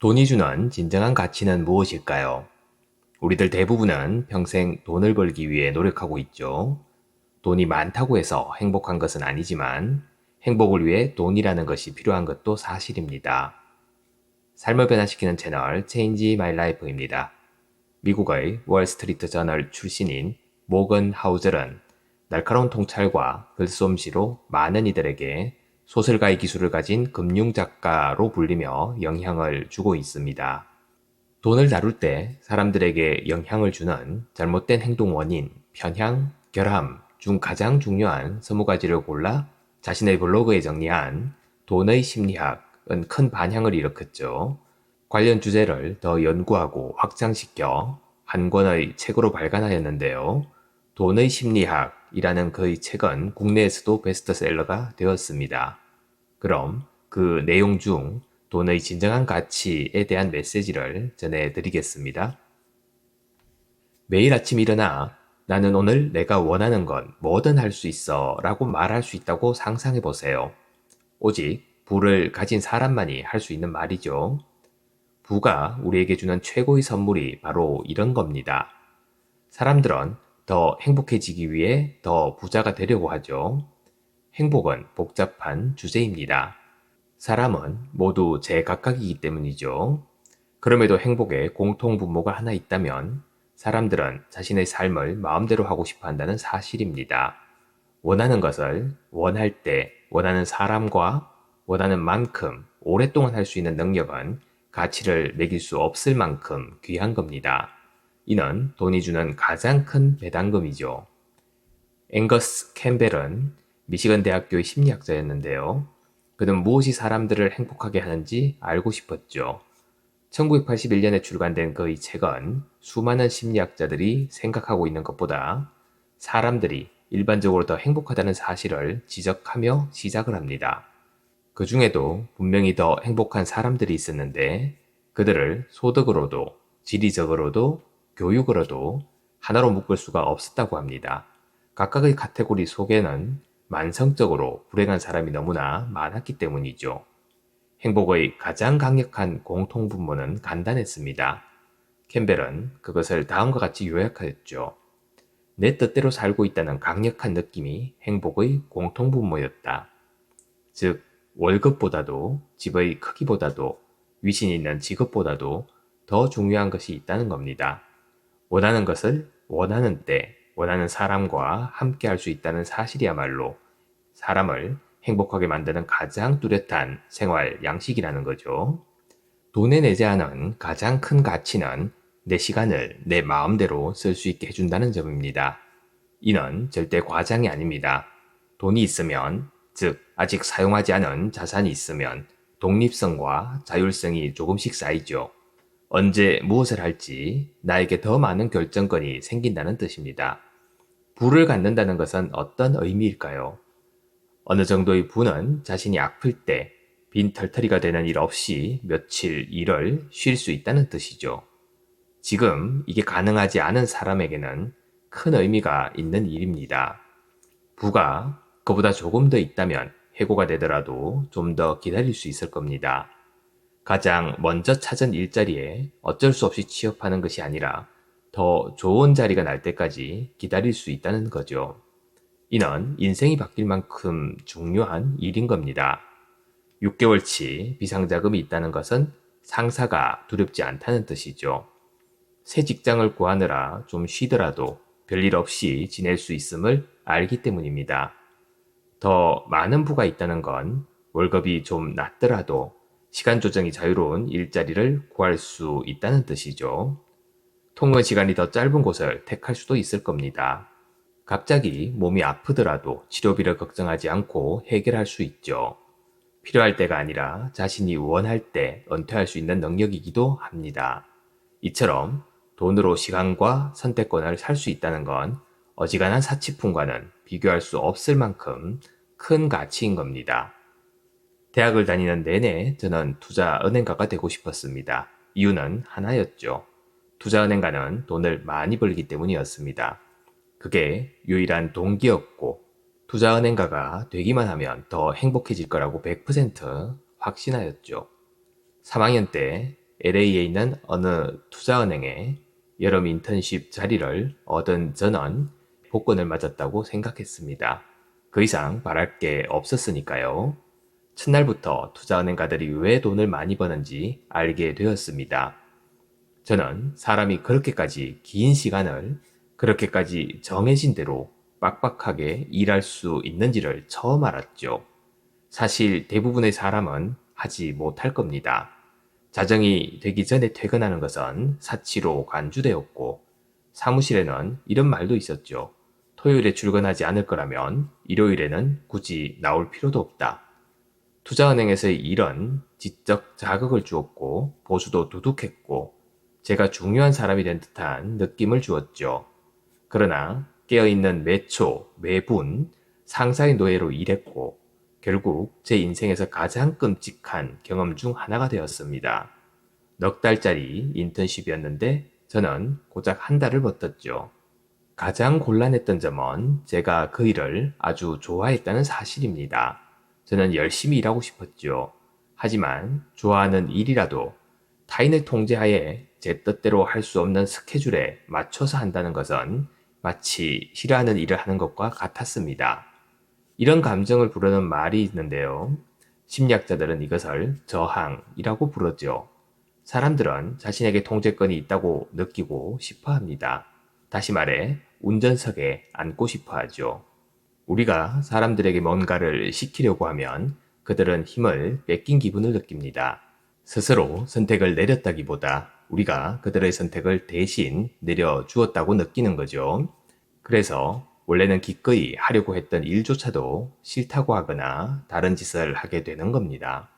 돈이 주는 진정한 가치는 무엇일까요? 우리들 대부분은 평생 돈을 벌기 위해 노력하고 있죠. 돈이 많다고 해서 행복한 것은 아니지만 행복을 위해 돈이라는 것이 필요한 것도 사실입니다. 삶을 변화시키는 채널 Change My Life입니다. 미국의 월스트리트 저널 출신인 모건 하우젤은 날카로운 통찰과 글솜씨로 많은 이들에게 소설가의 기술을 가진 금융작가로 불리며 영향을 주고 있습니다. 돈을 다룰 때 사람들에게 영향을 주는 잘못된 행동 원인, 편향, 결함 중 가장 중요한 20가지를 골라 자신의 블로그에 정리한 돈의 심리학은 큰 반향을 일으켰죠. 관련 주제를 더 연구하고 확장시켜 한 권의 책으로 발간하였는데요. 돈의 심리학이라는 그의 책은 국내에서도 베스트셀러가 되었습니다. 그럼 그 내용 중 돈의 진정한 가치에 대한 메시지를 전해드리겠습니다. 매일 아침 일어나 나는 오늘 내가 원하는 건 뭐든 할 수 있어 라고 말할 수 있다고 상상해 보세요. 오직 부를 가진 사람만이 할 수 있는 말이죠. 부가 우리에게 주는 최고의 선물이 바로 이런 겁니다. 사람들은 더 행복해지기 위해 더 부자가 되려고 하죠. 행복은 복잡한 주제입니다. 사람은 모두 제각각이기 때문이죠. 그럼에도 행복의 공통분모가 하나 있다면 사람들은 자신의 삶을 마음대로 하고 싶어 한다는 사실입니다. 원하는 것을 원할 때 원하는 사람과 원하는 만큼 오랫동안 할 수 있는 능력은 가치를 매길 수 없을 만큼 귀한 겁니다. 이는 돈이 주는 가장 큰 배당금이죠. 앵거스 캠벨은 미시건 대학교의 심리학자였는데요. 그는 무엇이 사람들을 행복하게 하는지 알고 싶었죠. 1981년에 출간된 그의 책은 수많은 심리학자들이 생각하고 있는 것보다 사람들이 일반적으로 더 행복하다는 사실을 지적하며 시작을 합니다. 그 중에도 분명히 더 행복한 사람들이 있었는데 그들을 소득으로도 지리적으로도 교육으로도 하나로 묶을 수가 없었다고 합니다. 각각의 카테고리 속에는 만성적으로 불행한 사람이 너무나 많았기 때문이죠. 행복의 가장 강력한 공통분모는 간단했습니다. 캠벨은 그것을 다음과 같이 요약하였죠. 내 뜻대로 살고 있다는 강력한 느낌이 행복의 공통분모였다. 즉, 월급보다도 집의 크기보다도 위신 있는 직업보다도 더 중요한 것이 있다는 겁니다. 원하는 것을 원하는 때, 원하는 사람과 함께 할 수 있다는 사실이야말로 사람을 행복하게 만드는 가장 뚜렷한 생활 양식이라는 거죠. 돈에 내지 않은 가장 큰 가치는 내 시간을 내 마음대로 쓸 수 있게 해준다는 점입니다. 이는 절대 과장이 아닙니다. 돈이 있으면, 즉, 아직 사용하지 않은 자산이 있으면 독립성과 자율성이 조금씩 쌓이죠. 언제 무엇을 할지 나에게 더 많은 결정권이 생긴다는 뜻입니다. 부를 갖는다는 것은 어떤 의미일까요? 어느 정도의 부는 자신이 아플 때 빈털터리가 되는 일 없이 며칠 일을 쉴 수 있다는 뜻이죠. 지금 이게 가능하지 않은 사람에게는 큰 의미가 있는 일입니다. 부가 그보다 조금 더 있다면 해고가 되더라도 좀 더 기다릴 수 있을 겁니다. 가장 먼저 찾은 일자리에 어쩔 수 없이 취업하는 것이 아니라 더 좋은 자리가 날 때까지 기다릴 수 있다는 거죠. 이는 인생이 바뀔 만큼 중요한 일인 겁니다. 6개월치 비상자금이 있다는 것은 상사가 두렵지 않다는 뜻이죠. 새 직장을 구하느라 좀 쉬더라도 별일 없이 지낼 수 있음을 알기 때문입니다. 더 많은 부가 있다는 건 월급이 좀 낮더라도 시간 조정이 자유로운 일자리를 구할 수 있다는 뜻이죠. 통근 시간이 더 짧은 곳을 택할 수도 있을 겁니다. 갑자기 몸이 아프더라도 치료비를 걱정하지 않고 해결할 수 있죠. 필요할 때가 아니라 자신이 원할 때 은퇴할 수 있는 능력이기도 합니다. 이처럼 돈으로 시간과 선택권을 살 수 있다는 건 어지간한 사치품과는 비교할 수 없을 만큼 큰 가치인 겁니다. 대학을 다니는 내내 저는 투자은행가가 되고 싶었습니다. 이유는 하나였죠. 투자은행가는 돈을 많이 벌기 때문이었습니다. 그게 유일한 동기였고 투자은행가가 되기만 하면 더 행복해질 거라고 100% 확신하였죠. 3학년 때 LA에 있는 어느 투자은행에 여름 인턴십 자리를 얻은 저는 복권을 맞았다고 생각했습니다. 그 이상 바랄 게 없었으니까요. 첫날부터 투자은행가들이 왜 돈을 많이 버는지 알게 되었습니다. 저는 사람이 그렇게까지 긴 시간을 그렇게까지 정해진 대로 빡빡하게 일할 수 있는지를 처음 알았죠. 사실 대부분의 사람은 하지 못할 겁니다. 자정이 되기 전에 퇴근하는 것은 사치로 간주되었고, 사무실에는 이런 말도 있었죠. 토요일에 출근하지 않을 거라면 일요일에는 굳이 나올 필요도 없다. 투자은행에서의 일은 지적 자극을 주었고, 보수도 두둑했고, 제가 중요한 사람이 된 듯한 느낌을 주었죠. 그러나 깨어있는 매초, 매분, 상사의 노예로 일했고, 결국 제 인생에서 가장 끔찍한 경험 중 하나가 되었습니다. 넉 달짜리 인턴십이었는데 저는 고작 한 달을 버텼죠. 가장 곤란했던 점은 제가 그 일을 아주 좋아했다는 사실입니다. 저는 열심히 일하고 싶었죠. 하지만 좋아하는 일이라도 타인의 통제하에 제 뜻대로 할 수 없는 스케줄에 맞춰서 한다는 것은 마치 싫어하는 일을 하는 것과 같았습니다. 이런 감정을 부르는 말이 있는데요. 심리학자들은 이것을 저항이라고 부르죠. 사람들은 자신에게 통제권이 있다고 느끼고 싶어 합니다. 다시 말해, 운전석에 앉고 싶어 하죠. 우리가 사람들에게 뭔가를 시키려고 하면 그들은 힘을 뺏긴 기분을 느낍니다. 스스로 선택을 내렸다기보다 우리가 그들의 선택을 대신 내려주었다고 느끼는 거죠. 그래서 원래는 기꺼이 하려고 했던 일조차도 싫다고 하거나 다른 짓을 하게 되는 겁니다.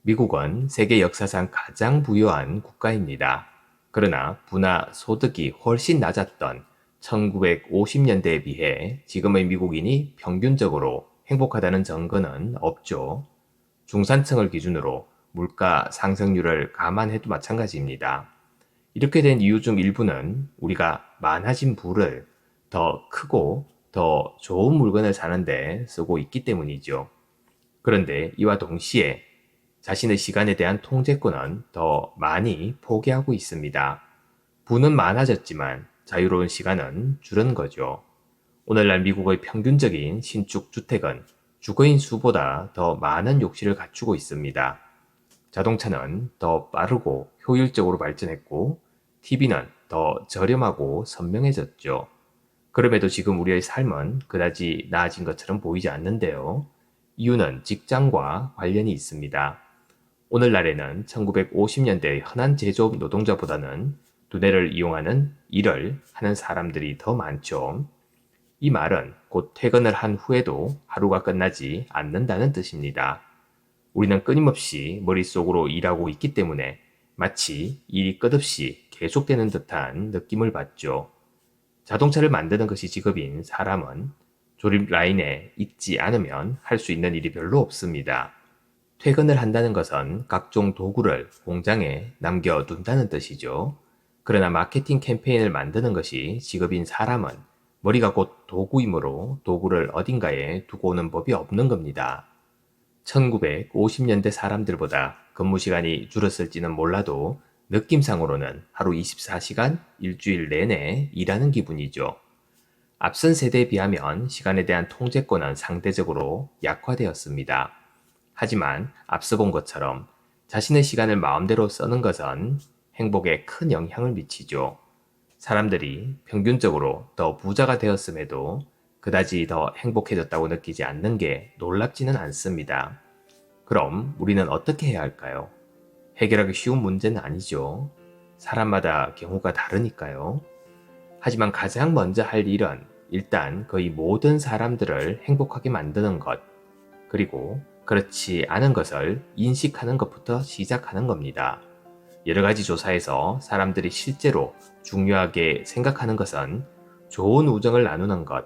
미국은 세계 역사상 가장 부유한 국가입니다. 그러나 부나 소득이 훨씬 낮았던 1950년대에 비해 지금의 미국인이 평균적으로 행복하다는 증거는 없죠. 중산층을 기준으로 물가 상승률을 감안해도 마찬가지입니다. 이렇게 된 이유 중 일부는 우리가 많아진 부를 더 크고 더 좋은 물건을 사는데 쓰고 있기 때문이죠. 그런데 이와 동시에 자신의 시간에 대한 통제권은 더 많이 포기하고 있습니다. 부는 많아졌지만 자유로운 시간은 줄은 거죠. 오늘날 미국의 평균적인 신축 주택은 주거인 수보다 더 많은 욕실을 갖추고 있습니다. 자동차는 더 빠르고 효율적으로 발전했고, TV는 더 저렴하고 선명해졌죠. 그럼에도 지금 우리의 삶은 그다지 나아진 것처럼 보이지 않는데요. 이유는 직장과 관련이 있습니다. 오늘날에는 1950년대의 흔한 제조업 노동자보다는 두뇌를 이용하는 일을 하는 사람들이 더 많죠. 이 말은 곧 퇴근을 한 후에도 하루가 끝나지 않는다는 뜻입니다. 우리는 끊임없이 머릿속으로 일하고 있기 때문에 마치 일이 끝없이 계속되는 듯한 느낌을 받죠. 자동차를 만드는 것이 직업인 사람은 조립 라인에 있지 않으면 할 수 있는 일이 별로 없습니다. 퇴근을 한다는 것은 각종 도구를 공장에 남겨둔다는 뜻이죠. 그러나 마케팅 캠페인을 만드는 것이 직업인 사람은 머리가 곧 도구이므로 도구를 어딘가에 두고 오는 법이 없는 겁니다. 1950년대 사람들보다 근무 시간이 줄었을지는 몰라도 느낌상으로는 하루 24시간 일주일 내내 일하는 기분이죠. 앞선 세대에 비하면 시간에 대한 통제권은 상대적으로 약화되었습니다. 하지만 앞서 본 것처럼 자신의 시간을 마음대로 쓰는 것은 행복에 큰 영향을 미치죠. 사람들이 평균적으로 더 부자가 되었음에도 그다지 더 행복해졌다고 느끼지 않는 게 놀랍지는 않습니다. 그럼 우리는 어떻게 해야 할까요? 해결하기 쉬운 문제는 아니죠. 사람마다 경우가 다르니까요. 하지만 가장 먼저 할 일은 일단 거의 모든 사람들을 행복하게 만드는 것, 그리고 그렇지 않은 것을 인식하는 것부터 시작하는 겁니다. 여러 가지 조사에서 사람들이 실제로 중요하게 생각하는 것은 좋은 우정을 나누는 것,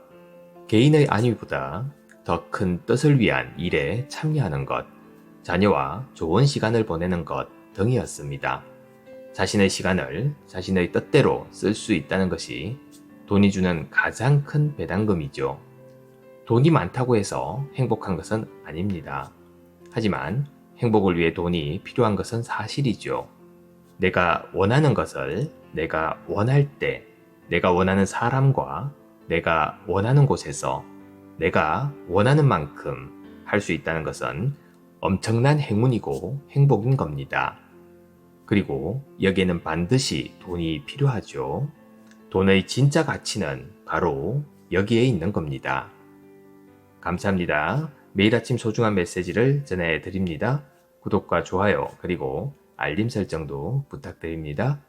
개인의 안위보다 더 큰 뜻을 위한 일에 참여하는 것, 자녀와 좋은 시간을 보내는 것 등이었습니다. 자신의 시간을 자신의 뜻대로 쓸 수 있다는 것이 돈이 주는 가장 큰 배당금이죠. 돈이 많다고 해서 행복한 것은 아닙니다. 하지만 행복을 위해 돈이 필요한 것은 사실이죠. 내가 원하는 것을 내가 원할 때, 내가 원하는 사람과 내가 원하는 곳에서 내가 원하는 만큼 할 수 있다는 것은 엄청난 행운이고 행복인 겁니다. 그리고 여기에는 반드시 돈이 필요하죠. 돈의 진짜 가치는 바로 여기에 있는 겁니다. 감사합니다. 매일 아침 소중한 메시지를 전해드립니다. 구독과 좋아요 그리고 알림 설정도 부탁드립니다.